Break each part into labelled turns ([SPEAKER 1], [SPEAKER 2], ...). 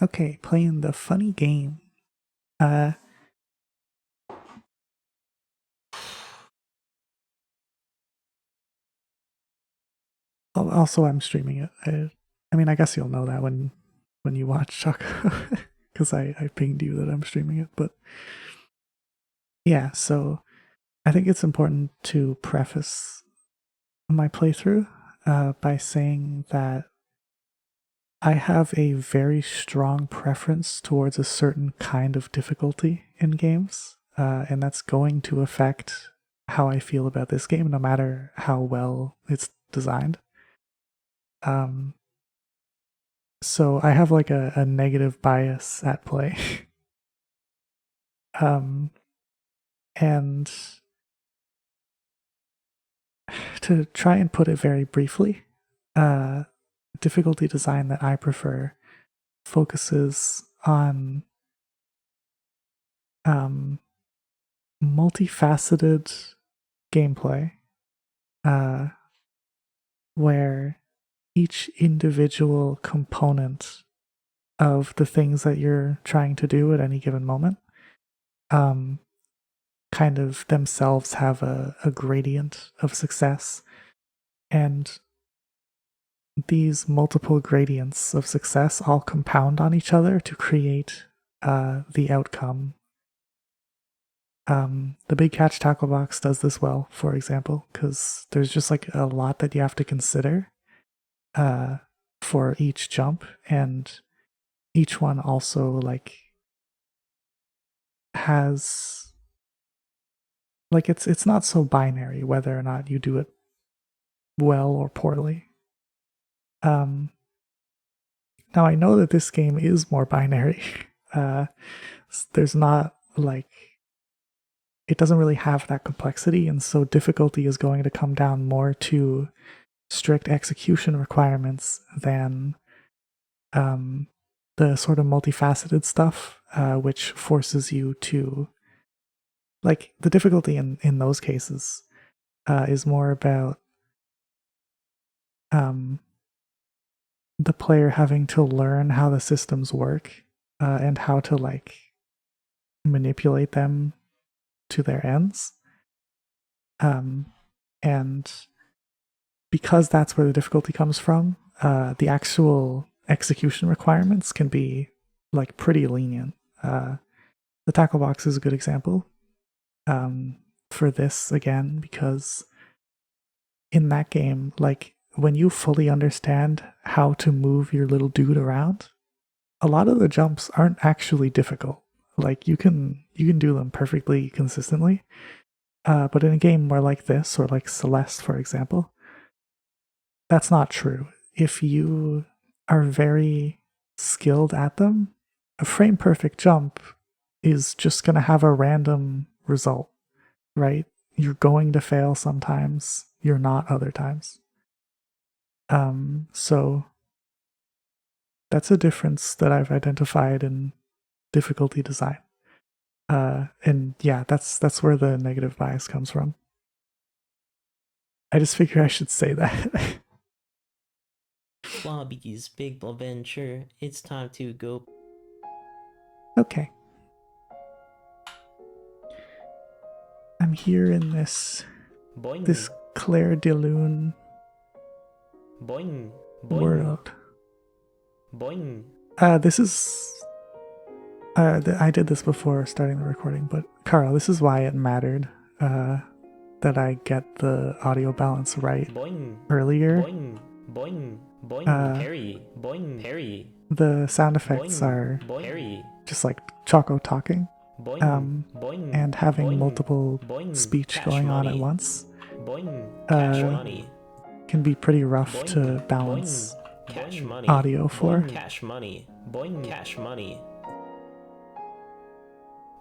[SPEAKER 1] Okay, playing the funny game. Also, I'm streaming it. I mean, I guess you'll know that when you watch Choco, because I pinged you that I'm streaming it. But yeah, so I think it's important to preface my playthrough by saying that I have a very strong preference towards a certain kind of difficulty in games, and that's going to affect how I feel about this game, no matter how well it's designed. So I have like a negative bias at play. And to try and put it very briefly, difficulty design that I prefer focuses on multifaceted gameplay, uh, where each individual component of the things that you're trying to do at any given moment kind of themselves have a gradient of success. And these multiple gradients of success all compound on each other to create the outcome. The big catch tackle box does this well, for example, because there's just like a lot that you have to consider for each jump, and each one also like has like it's not so binary whether or not you do it well or poorly. Now I know that this game is more binary. There's not like it doesn't really have that complexity, and so difficulty is going to come down more to strict execution requirements than the sort of multifaceted stuff, which forces you to like the difficulty in those cases is more about the player having to learn how the systems work and how to like manipulate them to their ends. And because that's where the difficulty comes from, the actual execution requirements can be like pretty lenient. The tackle box is a good example for this again, because in that game, like when you fully understand how to move your little dude around, a lot of the jumps aren't actually difficult. Like you can do them perfectly consistently. But in a game more like this, or like Celeste, for example, that's not true. If you are very skilled at them, a frame perfect jump is just going to have a random result, right? You're going to fail sometimes, you're not other times. So that's a difference that I've identified in difficulty design. And yeah, that's where the negative bias comes from. I just figure I should say that.
[SPEAKER 2] Blobby's Big Blobventure. It's time to go.
[SPEAKER 1] Okay. I'm here in this
[SPEAKER 2] Boing.
[SPEAKER 1] Claire de Lune
[SPEAKER 2] Boing. Boing.
[SPEAKER 1] world.
[SPEAKER 2] Boing.
[SPEAKER 1] This is I did this before starting the recording, but Carl, this is why it mattered that I get the audio balance right
[SPEAKER 2] Boing.
[SPEAKER 1] earlier.
[SPEAKER 2] Boing. Boing. Boing. Harry. Boing. Harry.
[SPEAKER 1] The sound effects are just like Choco talking, and having multiple speech going on at once can be pretty rough to balance audio for.
[SPEAKER 2] Cash money. Boing. Cash money.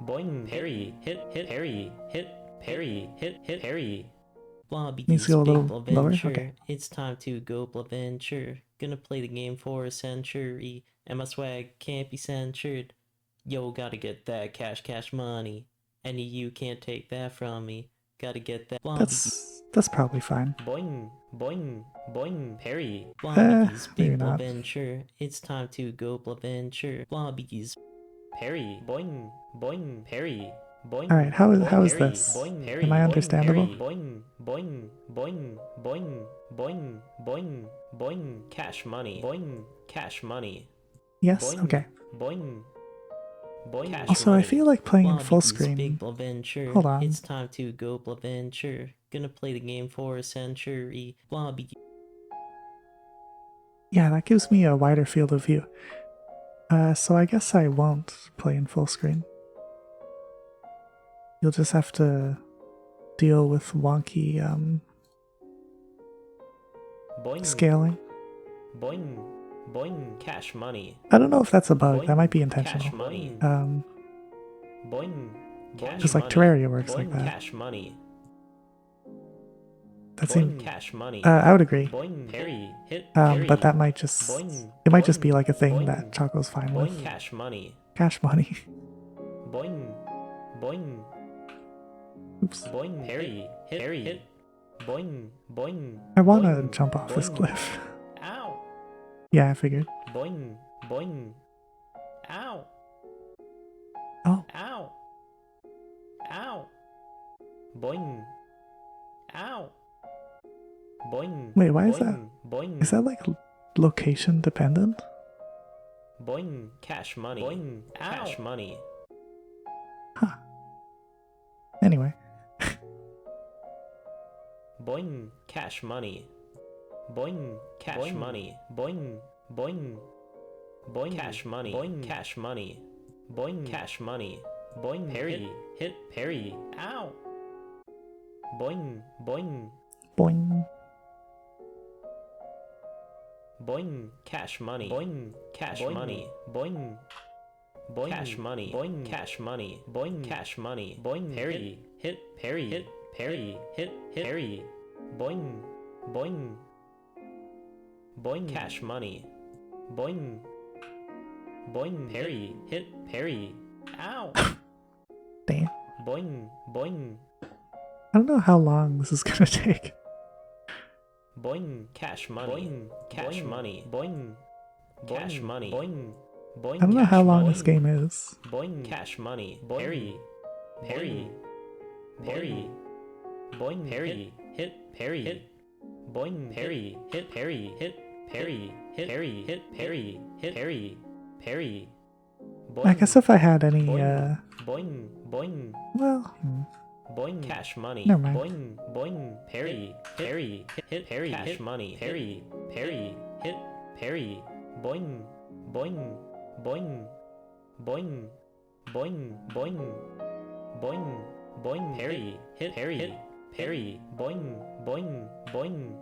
[SPEAKER 2] Boing. Harry. Hit. Harry. Hit. Harry. Hit. Harry.
[SPEAKER 1] Needs
[SPEAKER 2] Blobby's
[SPEAKER 1] to go a
[SPEAKER 2] Big
[SPEAKER 1] little lower.
[SPEAKER 2] Blobventure.
[SPEAKER 1] Okay.
[SPEAKER 2] It's time to go Blobventure. Gonna play the game for a century, and my swag can't be censored. Yo, gotta get that cash money. And you can't take that from me. Gotta get that Blobby.
[SPEAKER 1] That's probably fine.
[SPEAKER 2] Boing, boing, boing, parry. Blobby's
[SPEAKER 1] maybe
[SPEAKER 2] big
[SPEAKER 1] not.
[SPEAKER 2] Blobventure. It's time to go Blobventure. Blobby's parry. Boing, boing, parry. Boing.
[SPEAKER 1] All right, how is
[SPEAKER 2] parry,
[SPEAKER 1] this?
[SPEAKER 2] Boing, parry,
[SPEAKER 1] Am I
[SPEAKER 2] boing,
[SPEAKER 1] understandable?
[SPEAKER 2] Parry, boing, boing, boing, boing, boing, boing, boing. Cash money. Boing, cash money.
[SPEAKER 1] Yes.
[SPEAKER 2] Boing,
[SPEAKER 1] Okay.
[SPEAKER 2] boing. Boing, cash
[SPEAKER 1] Also,
[SPEAKER 2] money.
[SPEAKER 1] I feel like playing in full
[SPEAKER 2] Blobby's
[SPEAKER 1] screen.
[SPEAKER 2] big Blobventure.
[SPEAKER 1] Hold on.
[SPEAKER 2] It's time to go Blobventure. Gonna play the game for a century. Blobby.
[SPEAKER 1] Yeah, that gives me a wider field of view. So I guess I won't play in full screen. You'll just have to deal with wonky
[SPEAKER 2] Boing,
[SPEAKER 1] scaling.
[SPEAKER 2] boing, boing, cash money.
[SPEAKER 1] I don't know if that's a bug.
[SPEAKER 2] Boing,
[SPEAKER 1] That might be
[SPEAKER 2] cash
[SPEAKER 1] intentional.
[SPEAKER 2] money. Boing, cash
[SPEAKER 1] Just like
[SPEAKER 2] money.
[SPEAKER 1] Terraria works
[SPEAKER 2] Boing,
[SPEAKER 1] like that.
[SPEAKER 2] Cash money.
[SPEAKER 1] That
[SPEAKER 2] Boing,
[SPEAKER 1] seems.
[SPEAKER 2] cash money.
[SPEAKER 1] I would agree.
[SPEAKER 2] Boing, parry, hit, parry.
[SPEAKER 1] But that might just.
[SPEAKER 2] Boing,
[SPEAKER 1] It might just be
[SPEAKER 2] boing,
[SPEAKER 1] like a thing
[SPEAKER 2] boing,
[SPEAKER 1] that Choco's fine
[SPEAKER 2] boing,
[SPEAKER 1] with.
[SPEAKER 2] cash money.
[SPEAKER 1] Cash money.
[SPEAKER 2] Boing, boing,
[SPEAKER 1] Oops.
[SPEAKER 2] boing, parry, hit, parry, hit. Boing, boing.
[SPEAKER 1] I want to
[SPEAKER 2] boing,
[SPEAKER 1] jump off this
[SPEAKER 2] boing.
[SPEAKER 1] cliff.
[SPEAKER 2] Ow.
[SPEAKER 1] Yeah, I figured.
[SPEAKER 2] Boing, boing. Ow.
[SPEAKER 1] Oh.
[SPEAKER 2] Ow. Ow. Boing. Ow. Boing.
[SPEAKER 1] Wait, why is
[SPEAKER 2] boing,
[SPEAKER 1] that?
[SPEAKER 2] Boing.
[SPEAKER 1] Is that like location dependent?
[SPEAKER 2] Boing. Cash money. Boing. Cash money.
[SPEAKER 1] Huh. Anyway.
[SPEAKER 2] Boing. Cash money. Boing. Cash boing. Money. Boing. Boing. Boing. Cash money. Boing. Cash money. Boing. Cash money. Boing. Parry. Hit. Parry. Ow. Boing. Boing.
[SPEAKER 1] Boing.
[SPEAKER 2] Boing. Cash money. Boing. Cash boing. Money. Boing. Boing. Cash money. Boing. Cash money. Boing. Cash money. Boing. Parry. Hit. Parry. Hit. Parry. Hit. Hit. Parry. Boing. Boing. Boing. Cash money. Boing. Boing. Parry. Hit. Parry. Ow.
[SPEAKER 1] Damn.
[SPEAKER 2] Boing. Boing.
[SPEAKER 1] I don't know how long this is gonna take.
[SPEAKER 2] Boing. Cash money. Boing. Cash boing. Money. Boing. Cash money. Boing. Boing.
[SPEAKER 1] I don't know how long
[SPEAKER 2] boing.
[SPEAKER 1] this game is.
[SPEAKER 2] Boing. Cash money. Parry. Parry. Parry. Boing. Parry. Hit. Parry. Hit. Boing. Parry. Hit. Parry. Hit. Parry. Hit. Parry. Hit. Parry. Hit. Parry. Parry. Boing.
[SPEAKER 1] I guess if I had any,
[SPEAKER 2] Boing. Boing. Boing.
[SPEAKER 1] well,
[SPEAKER 2] Boing. Cash money.
[SPEAKER 1] Never mind.
[SPEAKER 2] Boing. Boing. Parry. Parry. Hit. Parry. Cash money. Parry. Parry. Hit. Parry. Boing. Boing. Boing. Boing. Boing. Boing. Boing. Boing. Parry. Hit. Parry. Hit. Parry. Boing. Boing. Boing.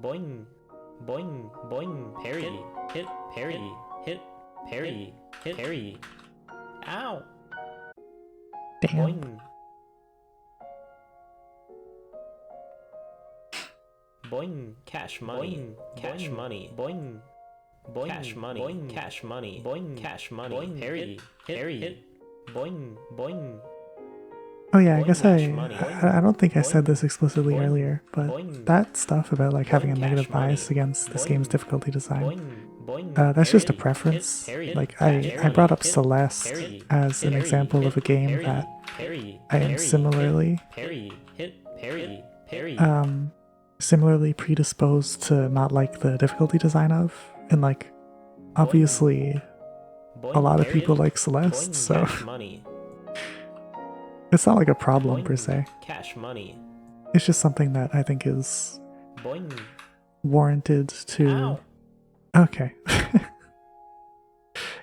[SPEAKER 2] Boing. Boing. Boing. Parry. Hit. Parry. Hit. Parry. Hit. Parry. Ow.
[SPEAKER 1] damn.
[SPEAKER 2] Boing. Boing. Cash money. Boing. Cash money. Boing. Boing. Cash money. Boing. Cash money. Boing. Cash money. Boing. Parry. Hit. Parry. Hit. Boing. Boing.
[SPEAKER 1] Oh yeah, I
[SPEAKER 2] Boing.
[SPEAKER 1] guess
[SPEAKER 2] Cash money.
[SPEAKER 1] I don't think I said this explicitly
[SPEAKER 2] Boing.
[SPEAKER 1] earlier, but
[SPEAKER 2] Boing.
[SPEAKER 1] that stuff about like having a
[SPEAKER 2] Boing.
[SPEAKER 1] negative
[SPEAKER 2] Cash money.
[SPEAKER 1] bias against this game's
[SPEAKER 2] Boing.
[SPEAKER 1] difficulty design,
[SPEAKER 2] Boing. Boing.
[SPEAKER 1] that's just a
[SPEAKER 2] Parry.
[SPEAKER 1] preference.
[SPEAKER 2] Hit. Parry.
[SPEAKER 1] Like
[SPEAKER 2] Cash
[SPEAKER 1] I brought up
[SPEAKER 2] hit.
[SPEAKER 1] Celeste
[SPEAKER 2] Parry.
[SPEAKER 1] as an
[SPEAKER 2] Parry.
[SPEAKER 1] example
[SPEAKER 2] Hit.
[SPEAKER 1] of a game
[SPEAKER 2] Parry.
[SPEAKER 1] that
[SPEAKER 2] Parry.
[SPEAKER 1] I am
[SPEAKER 2] Parry.
[SPEAKER 1] similarly
[SPEAKER 2] Parry. Hit. Parry. Parry.
[SPEAKER 1] similarly predisposed to not like the difficulty design of, and like obviously
[SPEAKER 2] Boing.
[SPEAKER 1] a lot of
[SPEAKER 2] Parry.
[SPEAKER 1] people like Celeste,
[SPEAKER 2] Boing.
[SPEAKER 1] so
[SPEAKER 2] Cash money.
[SPEAKER 1] it's not like a problem
[SPEAKER 2] Boing.
[SPEAKER 1] per se.
[SPEAKER 2] Cash money.
[SPEAKER 1] It's just something that I think is
[SPEAKER 2] Boing.
[SPEAKER 1] warranted to.
[SPEAKER 2] Ow.
[SPEAKER 1] Okay.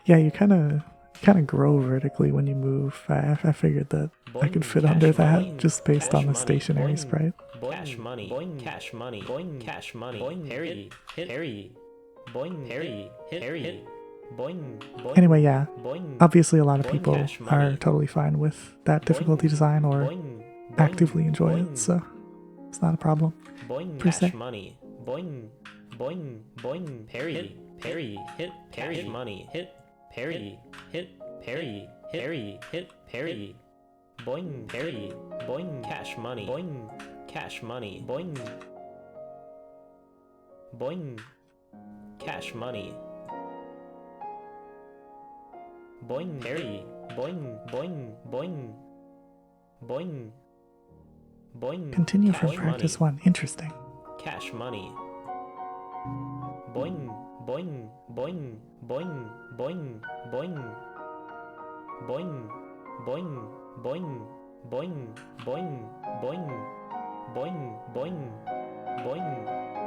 [SPEAKER 1] Yeah, you kind of grow vertically when you move. I figured that I could fit under that just based on the stationary sprite.
[SPEAKER 2] Cash money. Boing. Cash money. Boing. Cash money. Boing. Parry. Hit. Parry. Boing. Parry. Hit. Parry. Boing. Boing.
[SPEAKER 1] Anyway, yeah,
[SPEAKER 2] Boing.
[SPEAKER 1] obviously a lot of
[SPEAKER 2] Boing.
[SPEAKER 1] people
[SPEAKER 2] Cash
[SPEAKER 1] are
[SPEAKER 2] money.
[SPEAKER 1] totally fine with that difficulty design or
[SPEAKER 2] Boing. Boing.
[SPEAKER 1] actively enjoy
[SPEAKER 2] Boing.
[SPEAKER 1] it, so it's not a problem.
[SPEAKER 2] Boing.
[SPEAKER 1] per
[SPEAKER 2] Cash
[SPEAKER 1] se.
[SPEAKER 2] money. Boing. Boing. Boing. Parry. Parry. Hit. Parry. Money. Hit. Parry. Hit. Parry. parry, hit, parry. Boing, parry, boing, cash money, boing, cash money, boing, boing, cash money. Boing, parry, boing, boing, boing, boing, boing.
[SPEAKER 1] Continue from
[SPEAKER 2] cash
[SPEAKER 1] practice
[SPEAKER 2] money,
[SPEAKER 1] 1. Interesting.
[SPEAKER 2] cash money. Boing, boing, boing, boing, boing, boing, boing, boing, boing, boing, boing, boing, boing, boing, boing,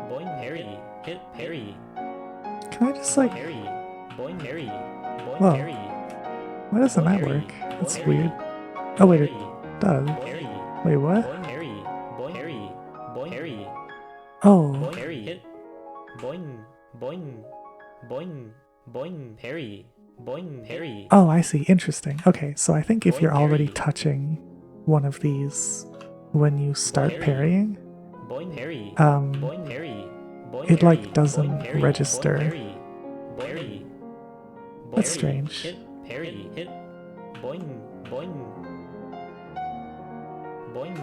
[SPEAKER 2] boing, parry, hit, parry,
[SPEAKER 1] Can I just like...
[SPEAKER 2] parry, boing, parry, boing,
[SPEAKER 1] Whoa.
[SPEAKER 2] parry,
[SPEAKER 1] Why doesn't that
[SPEAKER 2] parry,
[SPEAKER 1] work? That's
[SPEAKER 2] parry,
[SPEAKER 1] weird. Oh wait, it
[SPEAKER 2] parry,
[SPEAKER 1] does.
[SPEAKER 2] parry,
[SPEAKER 1] Wait, what?
[SPEAKER 2] boing, parry, boing, parry, boing, parry,
[SPEAKER 1] Oh,
[SPEAKER 2] boing, parry, hit, boing, boing, boing, boing, parry, boing, parry.
[SPEAKER 1] oh, I see. Interesting. Okay, so I think if
[SPEAKER 2] Boing,
[SPEAKER 1] you're already
[SPEAKER 2] parry.
[SPEAKER 1] touching one of these when you start
[SPEAKER 2] Parry.
[SPEAKER 1] parrying,
[SPEAKER 2] Boing, parry,
[SPEAKER 1] um,
[SPEAKER 2] boing, parry, boing,
[SPEAKER 1] it like
[SPEAKER 2] parry,
[SPEAKER 1] doesn't
[SPEAKER 2] boing, parry,
[SPEAKER 1] register.
[SPEAKER 2] boing, parry, parry,
[SPEAKER 1] That's
[SPEAKER 2] parry,
[SPEAKER 1] strange.
[SPEAKER 2] hit, parry, hit, boing, boing, boing,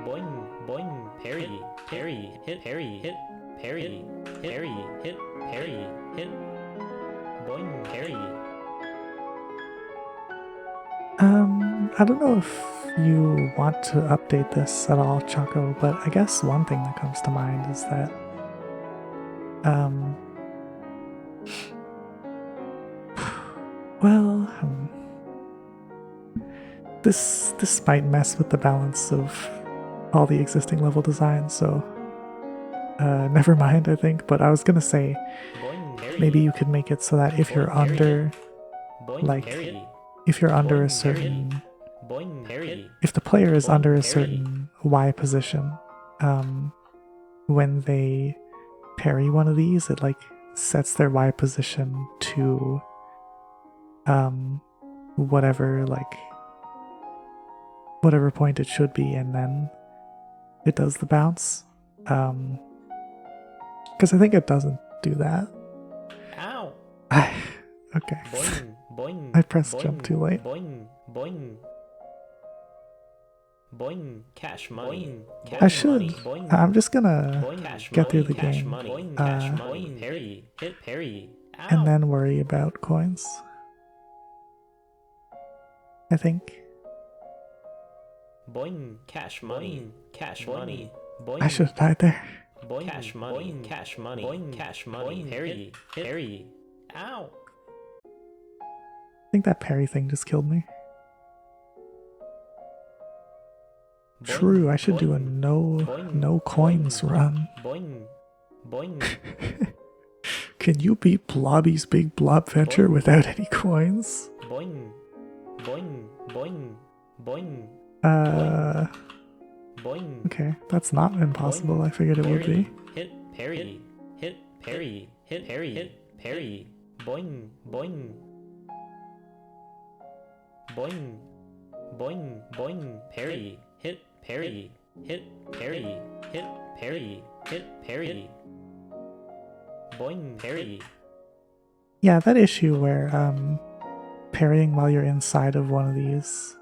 [SPEAKER 2] boing, boing, parry, parry, hit, parry, hit, parry, parry, hit, parry, hit, boing, parry.
[SPEAKER 1] I don't know if you want to update this at all, Choco, but I guess one thing that comes to mind is that, well, this might mess with the balance of all the existing level designs, so never mind, I think. But I was gonna say
[SPEAKER 2] Boing, parry,
[SPEAKER 1] maybe you could make it so that if you're
[SPEAKER 2] Boing, parry.
[SPEAKER 1] under,
[SPEAKER 2] boing,
[SPEAKER 1] like,
[SPEAKER 2] parry,
[SPEAKER 1] if you're under a
[SPEAKER 2] Boing, parry.
[SPEAKER 1] certain,
[SPEAKER 2] boing, parry,
[SPEAKER 1] if the player is
[SPEAKER 2] Boing,
[SPEAKER 1] under a
[SPEAKER 2] parry.
[SPEAKER 1] certain Y position, when they parry one of these, it like sets their Y position to whatever, like, whatever point it should be, and then it does the bounce. Because I think it doesn't do that.
[SPEAKER 2] Ow!
[SPEAKER 1] Okay.
[SPEAKER 2] Boing, boing,
[SPEAKER 1] I pressed
[SPEAKER 2] boing,
[SPEAKER 1] jump too late.
[SPEAKER 2] Boing, boing, boing, cash money.
[SPEAKER 1] I should.
[SPEAKER 2] Boing,
[SPEAKER 1] I'm just gonna
[SPEAKER 2] boing, cash
[SPEAKER 1] get through
[SPEAKER 2] money,
[SPEAKER 1] the
[SPEAKER 2] cash
[SPEAKER 1] game,
[SPEAKER 2] money, boing, cash money, parry, hit, parry. Ow!
[SPEAKER 1] and then worry about coins. I think.
[SPEAKER 2] Boing, cash money, cash money. Boing,
[SPEAKER 1] I should have died there.
[SPEAKER 2] boing, cash money, cash money, boing, cash money, parry, parry. Ow!
[SPEAKER 1] I think that parry thing just killed me.
[SPEAKER 2] Boing,
[SPEAKER 1] True, I should do a
[SPEAKER 2] boing, boing,
[SPEAKER 1] no coins
[SPEAKER 2] boing.
[SPEAKER 1] run.
[SPEAKER 2] Boing, boing,
[SPEAKER 1] Can you beat Blobby's big Blobventure
[SPEAKER 2] Boing.
[SPEAKER 1] without any coins?
[SPEAKER 2] boing, boing, boing, boing, boing.
[SPEAKER 1] Okay, that's not impossible. I figured it would be.
[SPEAKER 2] Hit, parry, hit, parry, hit, parry, hit, parry. Boing, boing, boing, boing, boing, parry, hit, parry, hit, parry, hit, parry, hit, parry. Boing, parry.
[SPEAKER 1] Yeah, that issue where parrying while you're inside of one of these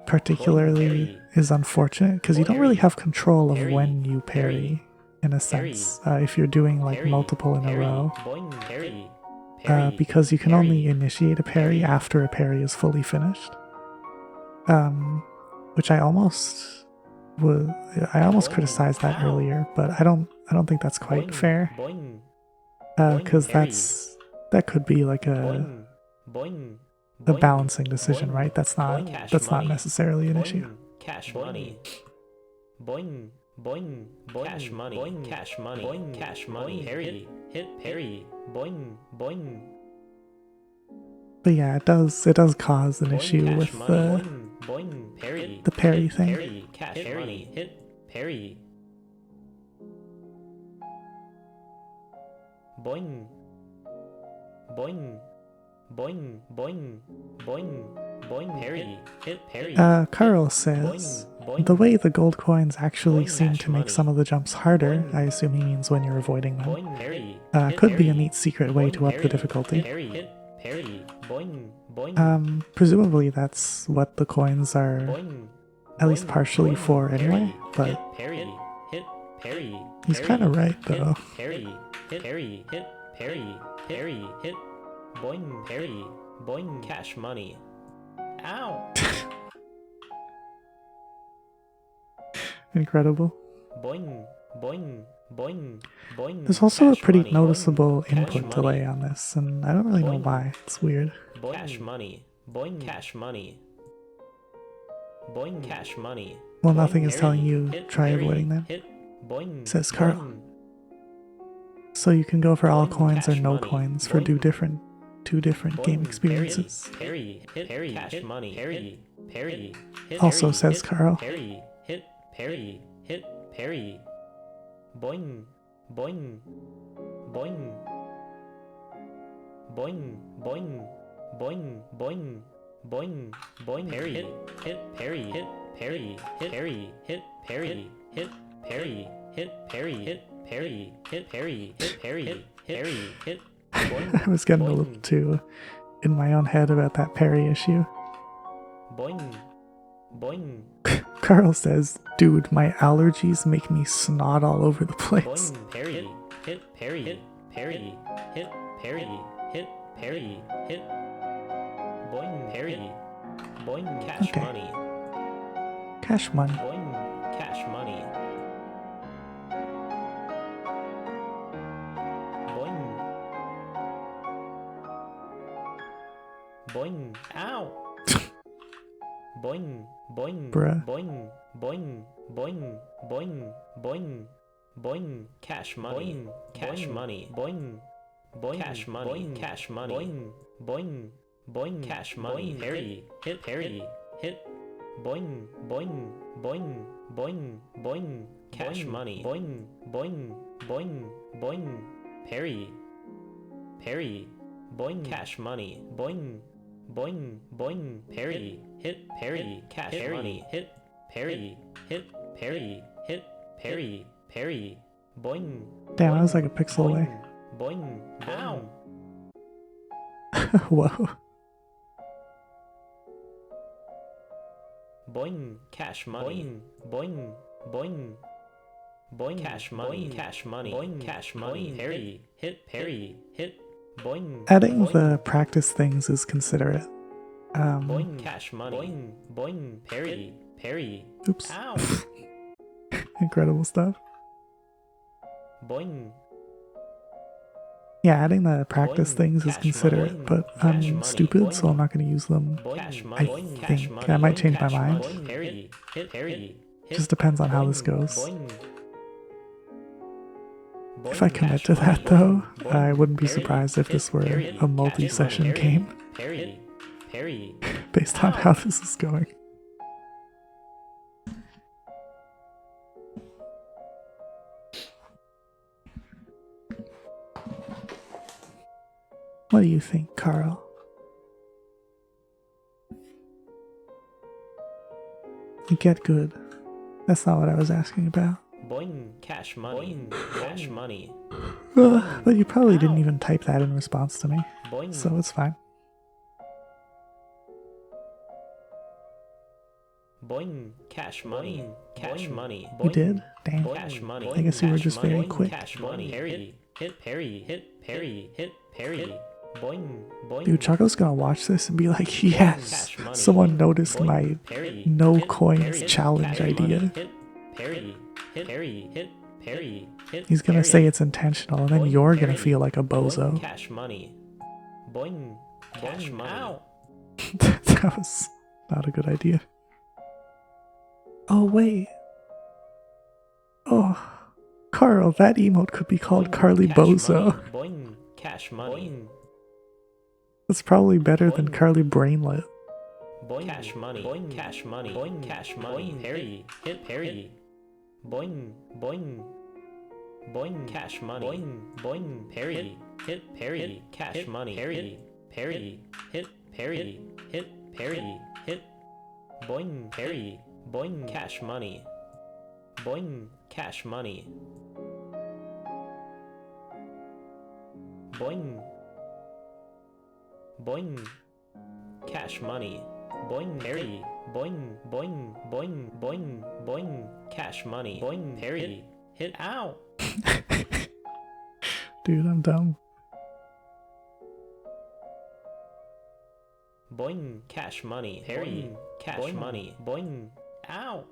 [SPEAKER 1] particularly
[SPEAKER 2] parry.
[SPEAKER 1] is unfortunate because you don't really have control of
[SPEAKER 2] Parry.
[SPEAKER 1] when you parry, in a
[SPEAKER 2] Parry.
[SPEAKER 1] sense, if you're doing like
[SPEAKER 2] Parry,
[SPEAKER 1] multiple in a
[SPEAKER 2] parry,
[SPEAKER 1] row,
[SPEAKER 2] Boing, parry, parry,
[SPEAKER 1] because you can
[SPEAKER 2] parry,
[SPEAKER 1] only initiate a parry
[SPEAKER 2] parry.
[SPEAKER 1] after a parry is fully finished. Which I almost
[SPEAKER 2] Boing.
[SPEAKER 1] criticized that
[SPEAKER 2] Ow.
[SPEAKER 1] earlier, but I don't think that's quite
[SPEAKER 2] Boing,
[SPEAKER 1] fair,
[SPEAKER 2] Boing,
[SPEAKER 1] because
[SPEAKER 2] parry.
[SPEAKER 1] that could be like a
[SPEAKER 2] boing, boing,
[SPEAKER 1] a
[SPEAKER 2] boing,
[SPEAKER 1] balancing decision,
[SPEAKER 2] boing,
[SPEAKER 1] right? That's not
[SPEAKER 2] boing, cash
[SPEAKER 1] not
[SPEAKER 2] money,
[SPEAKER 1] necessarily an
[SPEAKER 2] boing,
[SPEAKER 1] issue.
[SPEAKER 2] Cash money. Boing, boing, boing, cash money, boing, cash money, boing, cash money, parry, hit, parry, boing, boing,
[SPEAKER 1] But yeah, it does cause an
[SPEAKER 2] boing,
[SPEAKER 1] issue
[SPEAKER 2] cash
[SPEAKER 1] with
[SPEAKER 2] money,
[SPEAKER 1] the
[SPEAKER 2] boing, parry,
[SPEAKER 1] the parry
[SPEAKER 2] hit,
[SPEAKER 1] thing.
[SPEAKER 2] parry, cash money, hit, parry, boing, boing, boing, boing, boing, boing, parry, hit, parry.
[SPEAKER 1] Carl
[SPEAKER 2] hit,
[SPEAKER 1] says,
[SPEAKER 2] boing,
[SPEAKER 1] the way the gold coins actually
[SPEAKER 2] Boing,
[SPEAKER 1] seem
[SPEAKER 2] cash
[SPEAKER 1] to make
[SPEAKER 2] money.
[SPEAKER 1] some of the jumps harder,
[SPEAKER 2] Boing.
[SPEAKER 1] I assume he means when you're avoiding them,
[SPEAKER 2] boing, parry, hit,
[SPEAKER 1] could be a
[SPEAKER 2] parry,
[SPEAKER 1] neat secret way
[SPEAKER 2] boing,
[SPEAKER 1] to up the
[SPEAKER 2] parry,
[SPEAKER 1] difficulty.
[SPEAKER 2] Parry, hit, parry, boing,
[SPEAKER 1] Presumably that's what the coins are
[SPEAKER 2] Boing.
[SPEAKER 1] at least partially
[SPEAKER 2] Boing.
[SPEAKER 1] for anyway,
[SPEAKER 2] Parry.
[SPEAKER 1] but
[SPEAKER 2] Hit. Parry. Hit. Parry.
[SPEAKER 1] he's
[SPEAKER 2] Parry.
[SPEAKER 1] kind of right
[SPEAKER 2] Hit.
[SPEAKER 1] though.
[SPEAKER 2] Parry. Hit. Parry. Hit. Parry. Parry. Hit. Boing. Parry. Boing. Cash money. Ow.
[SPEAKER 1] Incredible.
[SPEAKER 2] Boing. Boing. Boing. Boing.
[SPEAKER 1] There's also a
[SPEAKER 2] Cash
[SPEAKER 1] pretty
[SPEAKER 2] money.
[SPEAKER 1] noticeable
[SPEAKER 2] Boing. Cash
[SPEAKER 1] input
[SPEAKER 2] money.
[SPEAKER 1] delay on this, and I don't really know
[SPEAKER 2] Boing.
[SPEAKER 1] why. It's weird.
[SPEAKER 2] Boing. Cash money. Boing. Cash money. Boing. Cash money.
[SPEAKER 1] Well,
[SPEAKER 2] Boing.
[SPEAKER 1] nothing is telling
[SPEAKER 2] Parry.
[SPEAKER 1] you
[SPEAKER 2] Hit.
[SPEAKER 1] try
[SPEAKER 2] Parry.
[SPEAKER 1] avoiding them,
[SPEAKER 2] Hit. Boing.
[SPEAKER 1] says Carl.
[SPEAKER 2] Boing.
[SPEAKER 1] So you can go for all
[SPEAKER 2] Boing.
[SPEAKER 1] coins or
[SPEAKER 2] Cash
[SPEAKER 1] no
[SPEAKER 2] money.
[SPEAKER 1] coins for
[SPEAKER 2] Boing.
[SPEAKER 1] two different game
[SPEAKER 2] Boing.
[SPEAKER 1] experiences.
[SPEAKER 2] Parry. Hit. Parry. Cash money. Parry. Parry. Hit.
[SPEAKER 1] Also
[SPEAKER 2] Parry.
[SPEAKER 1] says
[SPEAKER 2] Hit.
[SPEAKER 1] Carl.
[SPEAKER 2] Parry. Hit. Parry. Hit. Parry. Boing. Boing. Boing. Boing. Boing. Boing. Boing. Boing. Boing. Parry. Hit. Hit. Parry. Hit. Parry. Hit. Parry. Hit. Parry. Hit. Parry. Hit. Parry. Hit. Parry. Hit. Parry. Hit. Parry. Hit. Parry. Hit. Boing.
[SPEAKER 1] I was getting a little too in my own head about that parry issue.
[SPEAKER 2] Boing. Boing.
[SPEAKER 1] Carl says, dude, my allergies make me snot all over the place.
[SPEAKER 2] Boing. Parry. Hit. Parry. Hit. Parry. Hit. Parry. Hit. Parry. Hit. Boing. Parry. Boing. Cash
[SPEAKER 1] Okay.
[SPEAKER 2] money.
[SPEAKER 1] Cash money.
[SPEAKER 2] Boing. Cash money. Boing. Boing. Ow. Boing. Boing.
[SPEAKER 1] Bruh.
[SPEAKER 2] Boing. Boing. Boing. Boing. Boing. Boing. Cash money. Boing. Cash money. Boing. Boing. Cash money. Boing. Cash money. Boing. Boing. Boing. Cash money. Parry. Hit. Parry. Hit. Boing. Boing. Boing. Boing. Boing. Cash money. Boing. Boing. Boing. Boing. Parry. Parry. Boing. Cash money. Boing. Boing. Boing. Parry. Hit. Parry. Cash money. Hit. Parry. Hit. Parry. Hit. Parry. Parry. Boing.
[SPEAKER 1] Damn, I was like a pixel away.
[SPEAKER 2] Boing. Ow.
[SPEAKER 1] Whoa.
[SPEAKER 2] Boing. Cash money. Boing. Boing. Boing. Cash money. Cash money. Boing. Cash money. Parry. Hit. Parry. Hit. Boing.
[SPEAKER 1] Adding
[SPEAKER 2] Boing.
[SPEAKER 1] the practice things is considerate.
[SPEAKER 2] Boing. Cash money. Boing. Boing. Parry. Parry.
[SPEAKER 1] Oops.
[SPEAKER 2] Ow.
[SPEAKER 1] Incredible stuff.
[SPEAKER 2] Boing.
[SPEAKER 1] Yeah, adding the practice
[SPEAKER 2] Boing.
[SPEAKER 1] things is
[SPEAKER 2] Cash
[SPEAKER 1] considerate,
[SPEAKER 2] money.
[SPEAKER 1] but
[SPEAKER 2] Cash
[SPEAKER 1] I'm
[SPEAKER 2] money.
[SPEAKER 1] stupid, so
[SPEAKER 2] Boing.
[SPEAKER 1] I'm not going to use them.
[SPEAKER 2] Cash
[SPEAKER 1] I
[SPEAKER 2] money. Boing. Cash
[SPEAKER 1] think
[SPEAKER 2] money.
[SPEAKER 1] I might
[SPEAKER 2] Boing.
[SPEAKER 1] change my
[SPEAKER 2] Cash
[SPEAKER 1] mind.
[SPEAKER 2] money. Parry. Hit. Parry. Hit.
[SPEAKER 1] Just depends on how this
[SPEAKER 2] Boing.
[SPEAKER 1] goes.
[SPEAKER 2] Boing.
[SPEAKER 1] If I
[SPEAKER 2] Boing.
[SPEAKER 1] commit
[SPEAKER 2] Cash
[SPEAKER 1] to that
[SPEAKER 2] money.
[SPEAKER 1] though,
[SPEAKER 2] Boing.
[SPEAKER 1] I wouldn't be
[SPEAKER 2] Parry.
[SPEAKER 1] surprised if
[SPEAKER 2] Hit.
[SPEAKER 1] this were
[SPEAKER 2] Parry.
[SPEAKER 1] a
[SPEAKER 2] Cash
[SPEAKER 1] multi-session
[SPEAKER 2] money.
[SPEAKER 1] game
[SPEAKER 2] Parry. Parry.
[SPEAKER 1] based on
[SPEAKER 2] Ow.
[SPEAKER 1] how this is going. What do you think, Carl? Get good. That's not what I was asking about.
[SPEAKER 2] Boing. Cash money. Boing. Cash money.
[SPEAKER 1] But you probably didn't
[SPEAKER 2] Ow.
[SPEAKER 1] even type that in response to me,
[SPEAKER 2] Boing.
[SPEAKER 1] so it's fine.
[SPEAKER 2] Boing. Cash money. Cash money.
[SPEAKER 1] You
[SPEAKER 2] Boing.
[SPEAKER 1] did? Damn.
[SPEAKER 2] Cash money.
[SPEAKER 1] I guess you were
[SPEAKER 2] Cash
[SPEAKER 1] just
[SPEAKER 2] money.
[SPEAKER 1] very
[SPEAKER 2] Boing.
[SPEAKER 1] quick.
[SPEAKER 2] Cash money. Parry. Hit. Parry. Hit. Parry. Hit. Parry. Boing. Boing.
[SPEAKER 1] Dude, Choco's gonna watch this and be like, yes,
[SPEAKER 2] Cash money.
[SPEAKER 1] someone noticed
[SPEAKER 2] Boing.
[SPEAKER 1] my
[SPEAKER 2] Parry.
[SPEAKER 1] no
[SPEAKER 2] Hit.
[SPEAKER 1] coins
[SPEAKER 2] Parry.
[SPEAKER 1] challenge
[SPEAKER 2] Cash
[SPEAKER 1] idea.
[SPEAKER 2] money. Hit. Parry. Hit. Parry. Hit. Parry. Hit.
[SPEAKER 1] He's gonna
[SPEAKER 2] Parry.
[SPEAKER 1] say it's intentional, and then
[SPEAKER 2] Boing.
[SPEAKER 1] you're gonna
[SPEAKER 2] Parry.
[SPEAKER 1] feel like a
[SPEAKER 2] Boing.
[SPEAKER 1] bozo.
[SPEAKER 2] Cash money. Boing. Cash money. Ow.
[SPEAKER 1] That was not a good idea. Oh, wait. Oh, Carl, that emote could be called
[SPEAKER 2] Boing.
[SPEAKER 1] Carly
[SPEAKER 2] Cash
[SPEAKER 1] Bozo.
[SPEAKER 2] money. Boing. Cash money. Boing.
[SPEAKER 1] That's probably better than
[SPEAKER 2] Boing.
[SPEAKER 1] Carly Brainlet.
[SPEAKER 2] Boing. Cash money. Boing. Cash money. Boing. Cash money. Parry. Hit. Parry. Boing. Boing. Boing. Cash money. Boing. Boing. Parry. Hit. Parry. Cash money. Parry. Parry. Hit. Parry. Hit. Parry. Hit. Boing. Parry. Boing. Cash money. Boing. Cash money. Boing. Boing. cash money. Boing, parry. Boing, boing, boing, boing, boing, cash money. Boing, parry. Hit, ow.
[SPEAKER 1] Dude, I'm dumb.
[SPEAKER 2] Boing, cash money. Parry, cash boing, money. Boing, ow.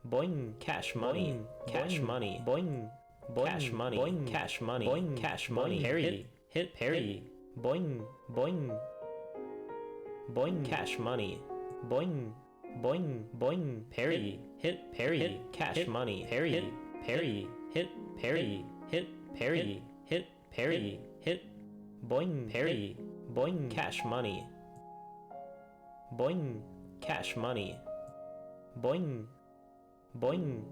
[SPEAKER 2] Boing, cash money. Cash money. Boing, boing, cash money. Boing, cash money. Boing, cash money. Parry, hit, parry. Boing, boing, boing, cash money. Boing, boing, boing, parry, hit, parry, cash money. Parry, parry, hit, parry, hit, parry, hit, parry, hit, boing, parry, boing, cash money. Boing, cash money. Boing, boing,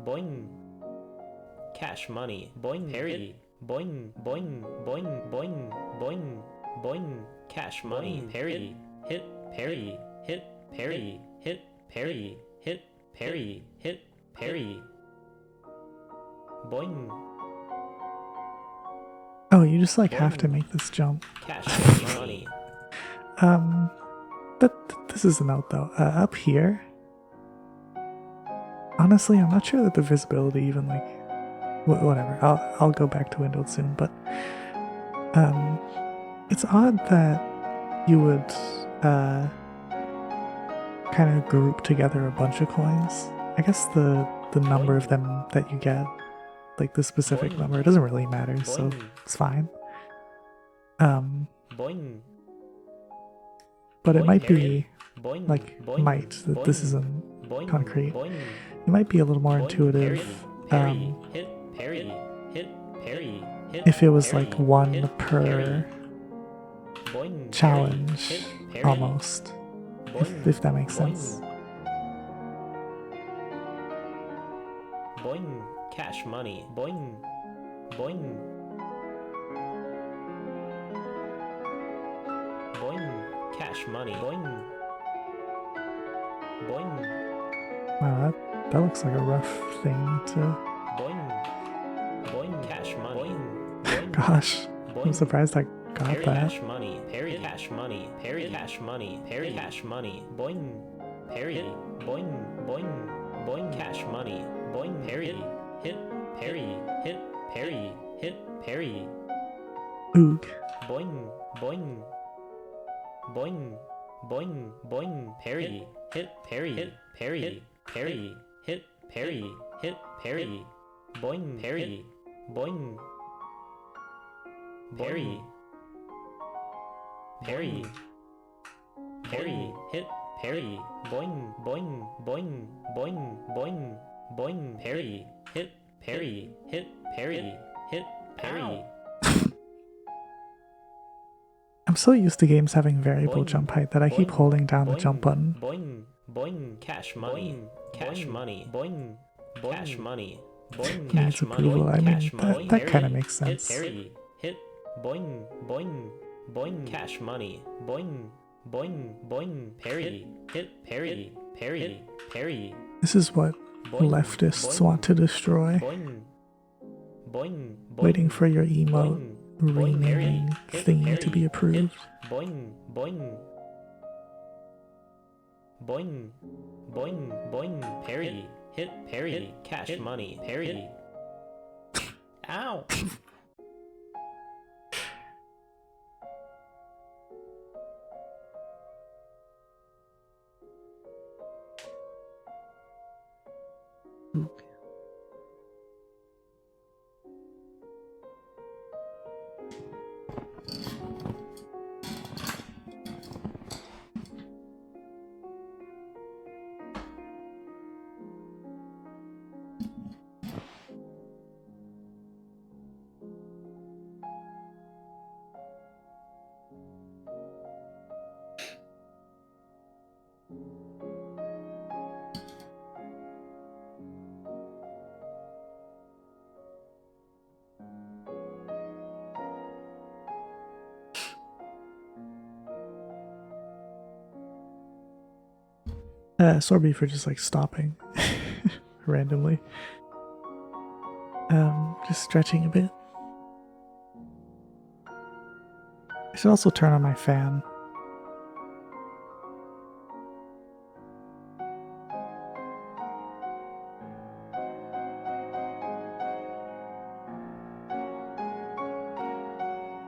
[SPEAKER 2] boing, cash money. Boing, parry, boing, boing, boing, boing, boing, boing, cash money. Parry, hit, parry, hit, parry, hit, parry, hit, parry, hit, parry. Boing.
[SPEAKER 1] Oh, you just like
[SPEAKER 2] boing.
[SPEAKER 1] have to make this jump.
[SPEAKER 2] Cash money.
[SPEAKER 1] This is a note though. Up here, honestly, I'm not sure that the visibility even like whatever. I'll go back to windowed soon, but it's odd that you would kind of group together a bunch of coins. I guess the number of them that you get, like the specific
[SPEAKER 2] boing.
[SPEAKER 1] number, it doesn't really matter,
[SPEAKER 2] Boing.
[SPEAKER 1] so it's fine.
[SPEAKER 2] Boing.
[SPEAKER 1] But it
[SPEAKER 2] Boing,
[SPEAKER 1] might
[SPEAKER 2] parry.
[SPEAKER 1] be
[SPEAKER 2] Boing,
[SPEAKER 1] like
[SPEAKER 2] boing,
[SPEAKER 1] might that this
[SPEAKER 2] boing,
[SPEAKER 1] isn't
[SPEAKER 2] boing,
[SPEAKER 1] concrete.
[SPEAKER 2] Boing,
[SPEAKER 1] It might be a little more
[SPEAKER 2] boing,
[SPEAKER 1] intuitive
[SPEAKER 2] parry, hit, parry, hit, parry, hit,
[SPEAKER 1] if it was
[SPEAKER 2] parry,
[SPEAKER 1] like one
[SPEAKER 2] hit,
[SPEAKER 1] per
[SPEAKER 2] parry. Boing,
[SPEAKER 1] challenge,
[SPEAKER 2] parry, hit, parry,
[SPEAKER 1] almost,
[SPEAKER 2] boing,
[SPEAKER 1] if that makes
[SPEAKER 2] boing.
[SPEAKER 1] sense.
[SPEAKER 2] Boing, cash money. Boing, boing, boing, cash money. Boing, boing,
[SPEAKER 1] Wow, that looks like a rough thing to.
[SPEAKER 2] boing, boing, cash money. Boing, boing,
[SPEAKER 1] Gosh,
[SPEAKER 2] boing.
[SPEAKER 1] I'm surprised I got
[SPEAKER 2] Parry
[SPEAKER 1] that.
[SPEAKER 2] cash money, parry cash money, parry cash money, parry cash money, boing, parry, boing, boing, boing, cash money, boing, parry, hit, parry, hit, parry, hit, parry,
[SPEAKER 1] Oog.
[SPEAKER 2] boing, boing, boing, boing, boing, parry, hit, parry, parry, parry, hit, parry, hit, parry, boing, parry, boing, parry. Parry, parry, hit, parry, boing, boing, boing, boing, boing, boing, parry, hit, parry, hit, parry, hit, parry.
[SPEAKER 1] I'm so used to games having variable
[SPEAKER 2] Boing,
[SPEAKER 1] jump height that I keep
[SPEAKER 2] boing,
[SPEAKER 1] holding down the
[SPEAKER 2] boing,
[SPEAKER 1] jump button.
[SPEAKER 2] Boing, boing, cash money, cash money, boing, cash money, boing,
[SPEAKER 1] Needs
[SPEAKER 2] cash money,
[SPEAKER 1] approval. I mean,
[SPEAKER 2] cash money,
[SPEAKER 1] that kind of
[SPEAKER 2] parry,
[SPEAKER 1] makes
[SPEAKER 2] hit,
[SPEAKER 1] sense.
[SPEAKER 2] parry, hit, boing, boing, boing, cash money, boing, boing, boing, parry, hit, parry, parry, parry,
[SPEAKER 1] This is what
[SPEAKER 2] boing,
[SPEAKER 1] leftists
[SPEAKER 2] boing,
[SPEAKER 1] want to destroy.
[SPEAKER 2] boing, boing, boing,
[SPEAKER 1] Waiting for your emote
[SPEAKER 2] boing,
[SPEAKER 1] renaming
[SPEAKER 2] hit,
[SPEAKER 1] thingy to be
[SPEAKER 2] parry,
[SPEAKER 1] approved.
[SPEAKER 2] hit, boing, boing, boing, boing, boing, parry, hit, parry, cash money, parry. Ow!
[SPEAKER 1] Oog. Sorry for just like stopping randomly. Just stretching a bit. I should also turn on my fan.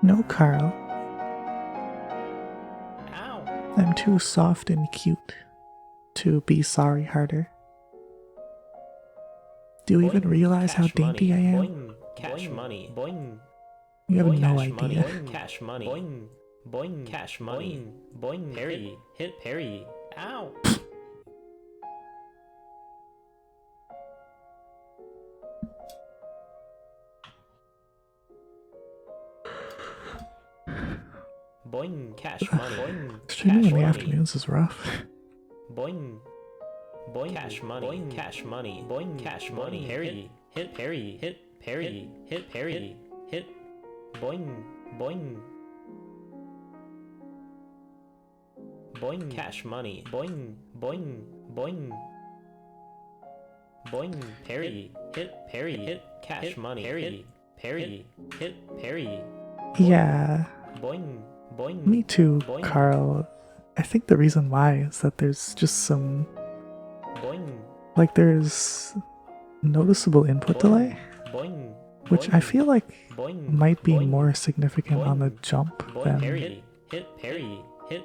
[SPEAKER 1] No, Carl.
[SPEAKER 2] Ow!
[SPEAKER 1] I'm too soft and cute to be sorry harder. Do you even realize how dainty I am?
[SPEAKER 2] Boing, cash money. Boing.
[SPEAKER 1] You have
[SPEAKER 2] Boing,
[SPEAKER 1] no
[SPEAKER 2] cash money.
[SPEAKER 1] idea.
[SPEAKER 2] Boing, cash money. Boing. Boing, cash money. Boing, parry. Hit parry. Ow! Boing, cash money. Boing,
[SPEAKER 1] Streaming
[SPEAKER 2] cash
[SPEAKER 1] in the
[SPEAKER 2] money.
[SPEAKER 1] afternoons is rough.
[SPEAKER 2] Boing. Boing, cash money. Boing, cash money. Boing, cash money. Parry. Hit parry. Hit parry. Hit parry. Hit. Boing. Boing. Boing, cash money. Boing. Boing. Boing. Boing, parry. Hit parry. Hit cash money. Parry. Parry. Hit parry.
[SPEAKER 1] Yeah,
[SPEAKER 2] Boing. Boing.
[SPEAKER 1] me too,
[SPEAKER 2] Boing.
[SPEAKER 1] Carl. I think the reason why is that there's just some,
[SPEAKER 2] Boing.
[SPEAKER 1] like, there's noticeable input delay,
[SPEAKER 2] Boing.
[SPEAKER 1] which I feel like
[SPEAKER 2] Boing.
[SPEAKER 1] might be
[SPEAKER 2] Boing.
[SPEAKER 1] more significant on the
[SPEAKER 2] Boing.
[SPEAKER 1] jump
[SPEAKER 2] Boing, parry. Hit parry. Hit.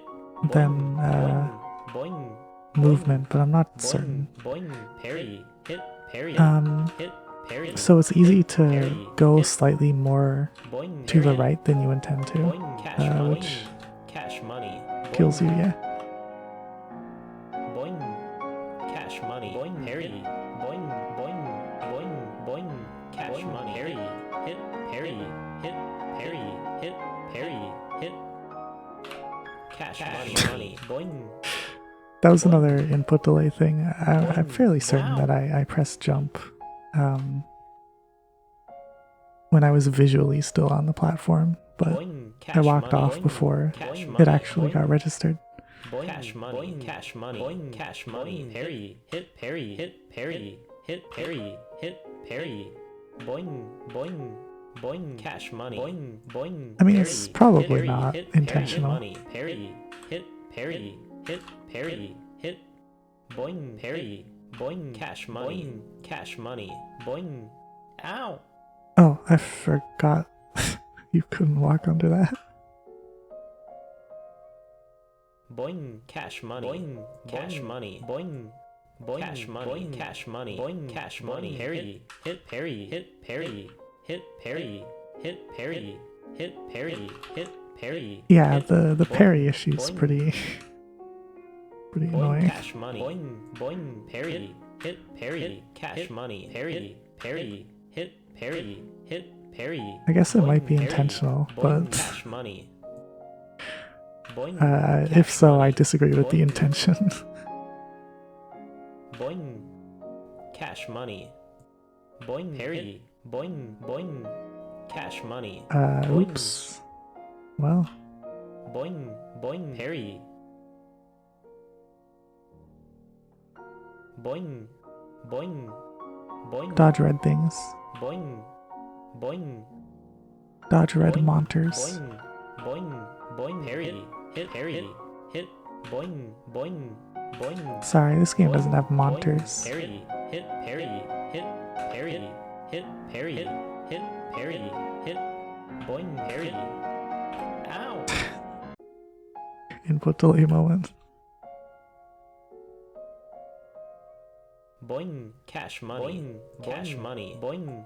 [SPEAKER 1] than
[SPEAKER 2] Boing. Boing.
[SPEAKER 1] movement, but I'm not
[SPEAKER 2] Boing.
[SPEAKER 1] certain.
[SPEAKER 2] Boing. Parry. Hit parry. Hit parry.
[SPEAKER 1] So it's easy to
[SPEAKER 2] Parry.
[SPEAKER 1] go
[SPEAKER 2] Hit.
[SPEAKER 1] slightly more
[SPEAKER 2] Boing,
[SPEAKER 1] to the
[SPEAKER 2] parry.
[SPEAKER 1] right than you intend to,
[SPEAKER 2] Boing, cash money.
[SPEAKER 1] which
[SPEAKER 2] Cash money.
[SPEAKER 1] kills you, yeah.
[SPEAKER 2] Boing. Cash money. Boing. Parry. Boing. Boing. Boing. Boing. Cash money. Parry. Hit. Parry. Hit. Parry. Hit. Parry. Hit. Cash money. Boing.
[SPEAKER 1] That was another input delay thing. I'm
[SPEAKER 2] Boing.
[SPEAKER 1] fairly certain
[SPEAKER 2] Wow.
[SPEAKER 1] that I pressed jump when I was visually still on the platform, but
[SPEAKER 2] Boing. Cash
[SPEAKER 1] I walked
[SPEAKER 2] money.
[SPEAKER 1] off
[SPEAKER 2] Boing.
[SPEAKER 1] before
[SPEAKER 2] Cash
[SPEAKER 1] it
[SPEAKER 2] money.
[SPEAKER 1] actually got
[SPEAKER 2] Boing.
[SPEAKER 1] registered.
[SPEAKER 2] Boing. Cash money. Boing. Cash money. Boing. Cash money. Parry. Hit parry. Hit parry. Hit parry. Hit parry. Boing. Boing. Boing. Cash money. Boing. Boing.
[SPEAKER 1] I mean,
[SPEAKER 2] Parry.
[SPEAKER 1] it's probably
[SPEAKER 2] Hit parry.
[SPEAKER 1] not
[SPEAKER 2] Hit parry.
[SPEAKER 1] intentional.
[SPEAKER 2] Money. Parry. Hit parry. Hit parry. Hit. Boing. Parry. Boing. Cash money. Boing. Cash money. Boing. Ow.
[SPEAKER 1] Oh, I forgot you couldn't walk under that.
[SPEAKER 2] Boing, cash money. Boing, cash money. Boing, boing, cash money. Boing, cash money. Boing, cash money. Parry, hit parry, hit parry, hit parry, hit parry, hit parry, hit parry.
[SPEAKER 1] Yeah,
[SPEAKER 2] hit,
[SPEAKER 1] the
[SPEAKER 2] boing,
[SPEAKER 1] parry issue's
[SPEAKER 2] boing,
[SPEAKER 1] pretty
[SPEAKER 2] boing,
[SPEAKER 1] annoying.
[SPEAKER 2] cash money. Boing, boing, parry, hit parry, cash money. Parry, parry, hit parry, hit parry.
[SPEAKER 1] I guess it
[SPEAKER 2] boing,
[SPEAKER 1] might be
[SPEAKER 2] parry,
[SPEAKER 1] intentional,
[SPEAKER 2] boing,
[SPEAKER 1] but
[SPEAKER 2] cash money. Boing,
[SPEAKER 1] if
[SPEAKER 2] cash
[SPEAKER 1] so, I
[SPEAKER 2] money.
[SPEAKER 1] disagree with the
[SPEAKER 2] Boing.
[SPEAKER 1] intention.
[SPEAKER 2] Boing. Cash money. Boing. Parry. Boing. Boing. Cash money. Boing.
[SPEAKER 1] Oops. Well,
[SPEAKER 2] Boing. Boing. Parry. Boing. Boing. Boing.
[SPEAKER 1] dodge red things.
[SPEAKER 2] Boing. Boing.
[SPEAKER 1] Dodge red
[SPEAKER 2] Boing.
[SPEAKER 1] monters.
[SPEAKER 2] Boing. Boing. Boing. Parry. Hit parry. Hit. Boing. Boing. Boing.
[SPEAKER 1] Sorry, this game
[SPEAKER 2] Boing,
[SPEAKER 1] doesn't have
[SPEAKER 2] boing,
[SPEAKER 1] monters.
[SPEAKER 2] Parry, hit, parry, hit, parry, hit, parry, hit, parry, hit, boing, parry. Ow!
[SPEAKER 1] Input delay moment.
[SPEAKER 2] Boing, cash money, boing, cash money, boing,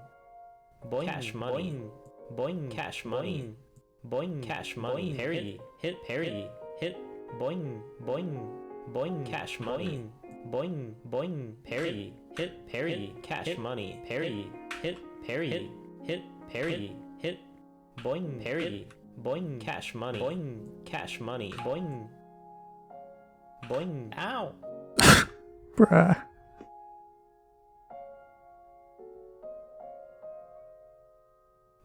[SPEAKER 2] boing, cash money, boing, cash money, boing, cash money, parry, hit, hit, boing, boing, boing, cash money, boing, boing, parry, hit, parry, cash money, parry, hit, parry, hit, parry, hit, boing, parry, boing, cash money, boing, boing, ow!
[SPEAKER 1] Bruh.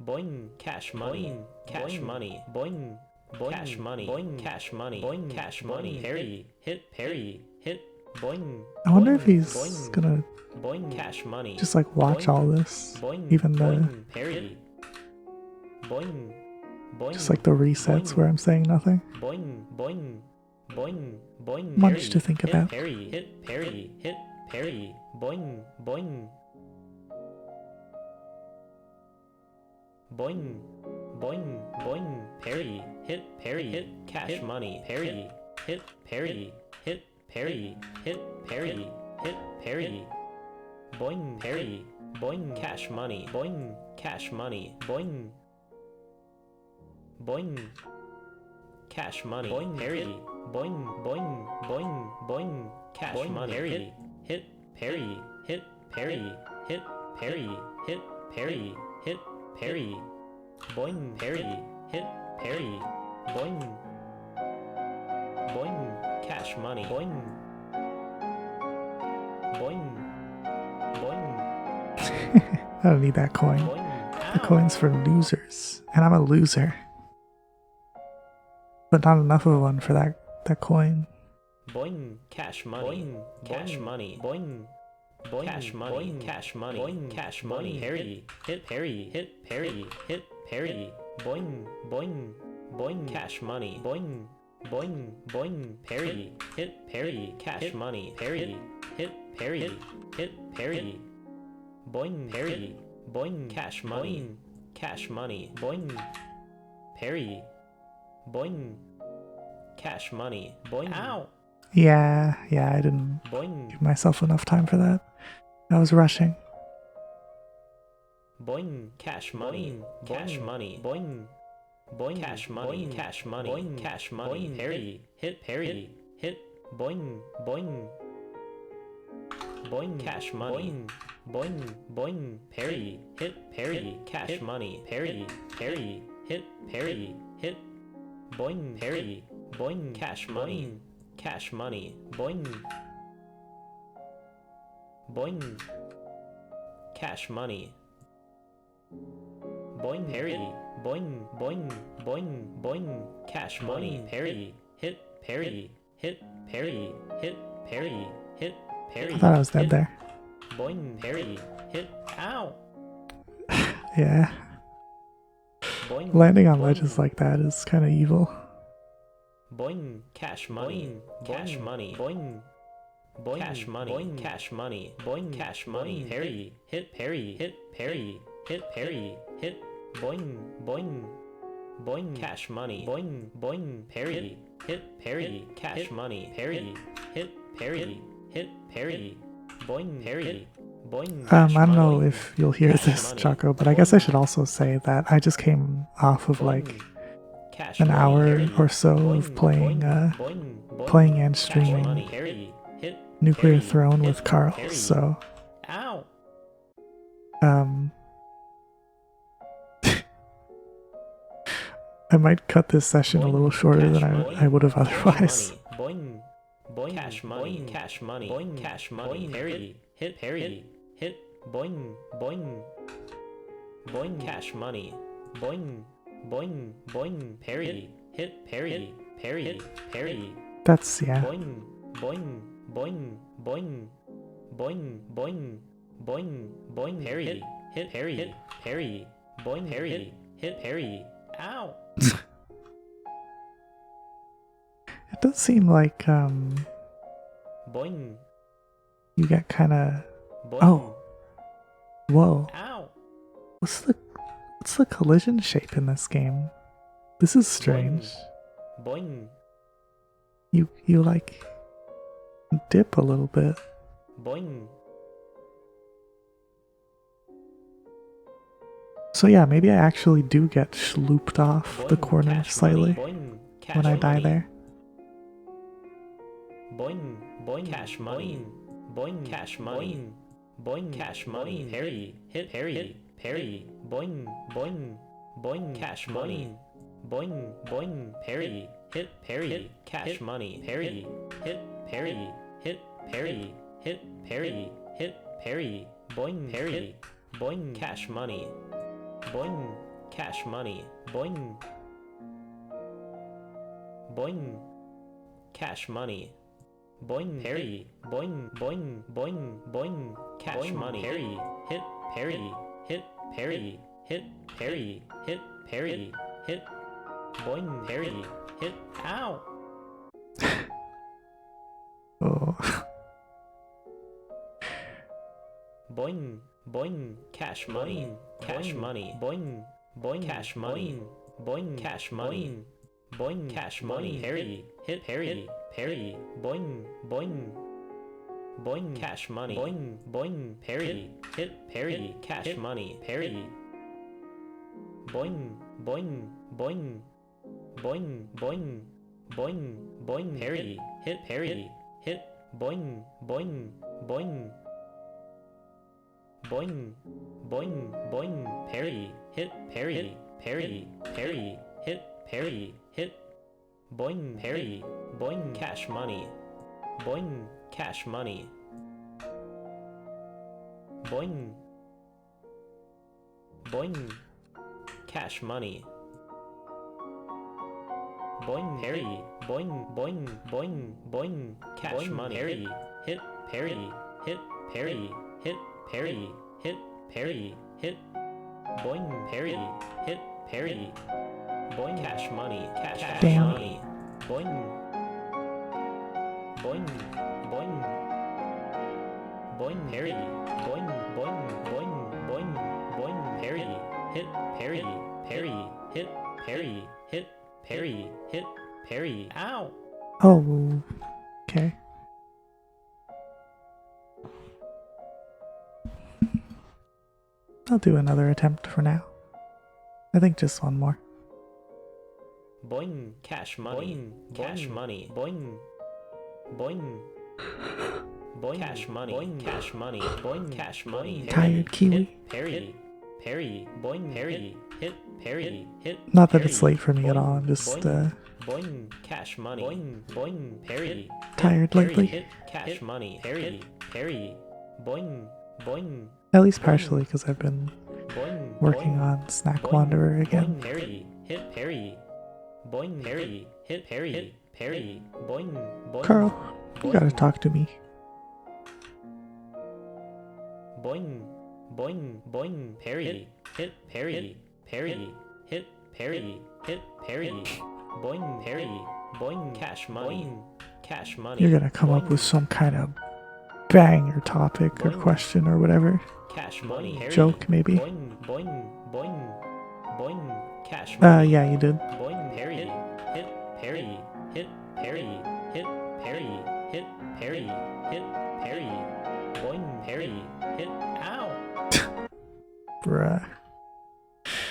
[SPEAKER 2] Boing, cash money, cash money, boing, boing, cash money, boing, cash money, boing, cash money, parry, hit, boing.
[SPEAKER 1] I wonder if
[SPEAKER 2] Boing,
[SPEAKER 1] he's
[SPEAKER 2] boing.
[SPEAKER 1] gonna
[SPEAKER 2] Boing, cash money.
[SPEAKER 1] just like watch
[SPEAKER 2] Boing,
[SPEAKER 1] all this,
[SPEAKER 2] boing,
[SPEAKER 1] even the
[SPEAKER 2] boing, parry. Boing, boing.
[SPEAKER 1] just like the resets
[SPEAKER 2] boing,
[SPEAKER 1] where I'm saying nothing.
[SPEAKER 2] Boing, boing, boing, boing.
[SPEAKER 1] Much
[SPEAKER 2] Parry,
[SPEAKER 1] to think
[SPEAKER 2] hit,
[SPEAKER 1] about.
[SPEAKER 2] Parry, hit, parry, hit, parry. Boing, boing. Boing, boing, boing. Parry, hit, parry, hit, cash money. Parry, hit, parry, hit, parry, hit, parry, hit, parry. Boing, parry, boing, cash money. Boing, cash money. Boing, boing. Cash money. Boing, parry. Boing, boing, boing, boing. Cash boing, money. Parry. Hit, parry, hit, parry, hit, parry, hit, parry, hit, parry. Boing, parry, hit, parry. Boing, boing. Cash money. Boing, boing, boing.
[SPEAKER 1] I don't need that coin.
[SPEAKER 2] Boing.
[SPEAKER 1] The coin's for losers, and I'm a loser. But not enough of one for that coin.
[SPEAKER 2] Boing, cash money. Boing, cash money. Boing, boing, cash money. Boing, cash money. Boing, cash money. Parry, hit, parry, hit, parry, hit, parry. Boing, boing, boing, cash money. Boing, boing, boing, parry, hit, parry, cash money. Parry, hit, parry, hit, parry. Boing, parry, boing, cash money. Cash money. Boing, parry. Boing, cash money. Boing. Ow.
[SPEAKER 1] Yeah, I didn't
[SPEAKER 2] Boing,
[SPEAKER 1] give myself enough time for that. I was rushing.
[SPEAKER 2] boing, cash money. Cash money. Boing, boing, cash money. Cash money. Boing, cash money. Parry, hit, parry, hit. Boing, boing, boing, cash money. Boing, boing, parry, hit, parry, cash money. Parry, parry, hit, parry, hit. Boing, parry, boing, cash money. Cash money. Boing, boing, cash money. Boing, parry, boing, boing, boing, boing, cash money. Parry, hit, parry, hit, parry, hit, parry, hit, parry.
[SPEAKER 1] I thought I was dead
[SPEAKER 2] hit,
[SPEAKER 1] there.
[SPEAKER 2] Boing, parry, hit, ow.
[SPEAKER 1] Yeah.
[SPEAKER 2] Boing,
[SPEAKER 1] Landing on
[SPEAKER 2] boing,
[SPEAKER 1] ledges like that is kind of evil.
[SPEAKER 2] Boing, cash money. Cash money. Boing, boing, cash money. Boing, cash money. Boing, cash money. Parry, hit, parry, hit, parry, hit, parry, hit. Boing, boing, boing, cash money. Boing, boing, parry, hit, parry, cash money. Parry, hit, parry, hit, parry. Boing, parry, boing, cash
[SPEAKER 1] I don't know
[SPEAKER 2] money.
[SPEAKER 1] if you'll hear
[SPEAKER 2] Cash
[SPEAKER 1] this,
[SPEAKER 2] money.
[SPEAKER 1] Chaco, but I guess I should also say that I just came off of like
[SPEAKER 2] Boing, cash
[SPEAKER 1] an
[SPEAKER 2] money.
[SPEAKER 1] hour
[SPEAKER 2] Parry,
[SPEAKER 1] or so
[SPEAKER 2] boing,
[SPEAKER 1] of playing
[SPEAKER 2] boing, boing, boing,
[SPEAKER 1] playing and
[SPEAKER 2] cash
[SPEAKER 1] streaming
[SPEAKER 2] money. Parry, hit,
[SPEAKER 1] Nuclear
[SPEAKER 2] parry,
[SPEAKER 1] Throne
[SPEAKER 2] hit,
[SPEAKER 1] with Carl,
[SPEAKER 2] parry.
[SPEAKER 1] so
[SPEAKER 2] Ow.
[SPEAKER 1] I might cut this session a
[SPEAKER 2] Boing,
[SPEAKER 1] little shorter
[SPEAKER 2] cash
[SPEAKER 1] than
[SPEAKER 2] money.
[SPEAKER 1] I would have
[SPEAKER 2] Cash
[SPEAKER 1] otherwise.
[SPEAKER 2] money. Boing, boing, cash money. Cash money. Boing, cash money. Parry, hit, parry, hit. Boing, boing, boing, cash money. Boing, boing, boing, parry, hit, parry, parry, parry.
[SPEAKER 1] That's, yeah.
[SPEAKER 2] Boing, boing, boing, boing, boing, boing, boing, boing, parry, hit, parry, parry, boing, parry, hit, parry. Ow.
[SPEAKER 1] It does seem like
[SPEAKER 2] Boing,
[SPEAKER 1] you get kind of.
[SPEAKER 2] boing.
[SPEAKER 1] Oh, whoa!
[SPEAKER 2] Ow.
[SPEAKER 1] What's the collision shape in this game? This is strange.
[SPEAKER 2] Boing,
[SPEAKER 1] You like dip a little bit.
[SPEAKER 2] boing.
[SPEAKER 1] So yeah, maybe I actually do get schlooped off
[SPEAKER 2] Boing,
[SPEAKER 1] the corner
[SPEAKER 2] cash
[SPEAKER 1] slightly
[SPEAKER 2] money. Boing, cash
[SPEAKER 1] when I die
[SPEAKER 2] money.
[SPEAKER 1] there.
[SPEAKER 2] Boing, boing, cash money. Boing, cash money. Boing, cash money. Parry, hit, parry, parry. Boing, boing, boing, cash money. Boing, boing, parry, hit, parry, cash money. Parry, hit, parry, hit, parry, hit, parry, hit, parry. Boing, parry, boing, cash money. Boing, cash money. Boing, boing, cash money. boing, parry, boing, boing, boing, boing, cash boing, money, parry, hit, parry, hit, parry, hit, parry, hit, parry, hit, boing, parry, hit, ow!
[SPEAKER 1] Oh.
[SPEAKER 2] Boing, boing, cash money, cash money, boing, boing, cash money, boing, cash money, boing, cash money, parry, hit, parry, parry, boing, boing, boing, cash money, boing, boing, parry, hit, parry, cash money, parry, boing, boing, boing, boing, boing, boing, boing, parry, hit, parry, hit, boing, boing, boing, boing, boing, boing, parry, hit, parry, parry, parry, hit, parry, hit, boing, parry, boing, cash money, boing, cash money, boing, boing, cash money, boing, parry, boing, boing, boing, boing, cash money, parry, hit, parry, hit, parry, hit, parry, hit, parry, hit, boing, parry, hit, parry, boing, cash money, cash money, boing, boing, boing, boing, parry, boing, boing, boing, boing, boing, parry, hit, parry, parry, hit, parry, hit, parry, hit, parry, ow!
[SPEAKER 1] Oh, okay. I'll do another attempt for now. I think just one more.
[SPEAKER 2] Boing, cash money, boing, cash money, boing, boing, boing, cash money, boing, cash money, boing, cash money,
[SPEAKER 1] Tired Kiwi.
[SPEAKER 2] hit, parry, parry, boing, parry, hit, parry, hit.
[SPEAKER 1] Not that it's late for me at all, I'm just
[SPEAKER 2] boing, cash money, boing, boing, parry,
[SPEAKER 1] tired
[SPEAKER 2] parry,
[SPEAKER 1] lately.
[SPEAKER 2] hit, cash money, parry, parry, boing, boing.
[SPEAKER 1] At least partially because I've been
[SPEAKER 2] Boing,
[SPEAKER 1] working on Snack Wanderer again.
[SPEAKER 2] Boing, parry, hit, parry, boing, parry, hit, parry, parry, boing, boing.
[SPEAKER 1] Carl, you gotta talk to me.
[SPEAKER 2] Boing, boing, boing, parry, hit, parry, parry, hit, parry, hit, parry, boing, parry, boing, cash money, cash money.
[SPEAKER 1] You're gonna come up with some kind of banger topic or question or whatever.
[SPEAKER 2] Cash money,
[SPEAKER 1] joke maybe.
[SPEAKER 2] Boing, boing, boing, boing, cash money.
[SPEAKER 1] Yeah, you did.
[SPEAKER 2] Boing, parry, hit, parry, hit, parry, hit, parry, hit, parry, hit, parry, boing, parry, hit, ow!
[SPEAKER 1] Bruh.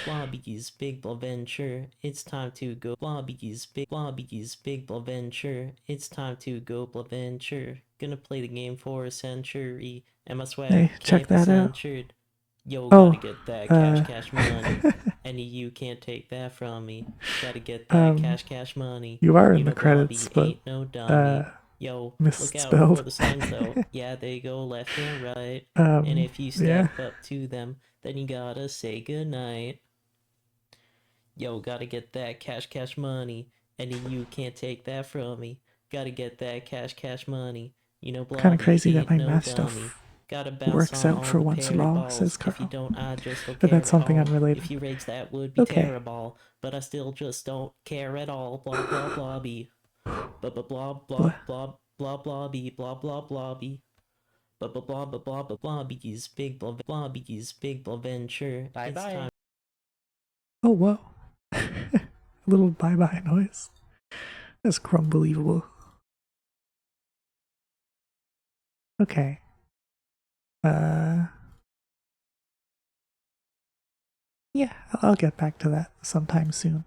[SPEAKER 2] Blobby's Big Blobventure, it's time to go. Blobby's Big Blobventure, it's time to go Blobventure. Gonna play the game for a century, and my swag
[SPEAKER 1] Hey,
[SPEAKER 2] can't
[SPEAKER 1] check
[SPEAKER 2] be
[SPEAKER 1] that out.
[SPEAKER 2] censored. Yo,
[SPEAKER 1] Oh,
[SPEAKER 2] gotta get that cash money. And you can't take that from me. Gotta get that cash money.
[SPEAKER 1] You are in
[SPEAKER 2] You
[SPEAKER 1] the
[SPEAKER 2] know
[SPEAKER 1] credits,
[SPEAKER 2] Blobby
[SPEAKER 1] but
[SPEAKER 2] ain't no dummy. Yo, look out
[SPEAKER 1] misspelled.
[SPEAKER 2] for the signs though. Yeah, they go left and right. And if you step up to them, then you gotta say goodnight. Yo, gotta get that cash money. And you can't take that from me. Gotta get that cash money. You know Blobby
[SPEAKER 1] Kind of crazy that
[SPEAKER 2] ain't
[SPEAKER 1] my
[SPEAKER 2] no
[SPEAKER 1] math
[SPEAKER 2] dummy.
[SPEAKER 1] stuff
[SPEAKER 2] Gotta bounce
[SPEAKER 1] works
[SPEAKER 2] on
[SPEAKER 1] out
[SPEAKER 2] all
[SPEAKER 1] for
[SPEAKER 2] the
[SPEAKER 1] once
[SPEAKER 2] parry
[SPEAKER 1] and all,
[SPEAKER 2] balls.
[SPEAKER 1] says
[SPEAKER 2] If you
[SPEAKER 1] Carl.
[SPEAKER 2] don't, I just don't
[SPEAKER 1] But
[SPEAKER 2] care
[SPEAKER 1] that's something
[SPEAKER 2] at all.
[SPEAKER 1] unrelated.
[SPEAKER 2] If you rage, that would be
[SPEAKER 1] Okay.
[SPEAKER 2] terrible. But I still just don't care at all. Blah blah blobby. Blah blah blah
[SPEAKER 1] Blah.
[SPEAKER 2] blah blah blobby. Blah blah blobby. Blah blah blah blah blah Blobby's Big Blobventure.
[SPEAKER 3] Bye
[SPEAKER 2] It's
[SPEAKER 3] bye.
[SPEAKER 2] time.
[SPEAKER 1] Oh, whoa. A little bye-bye noise. That's crumbelievable. Okay. Yeah, I'll get back to that sometime soon.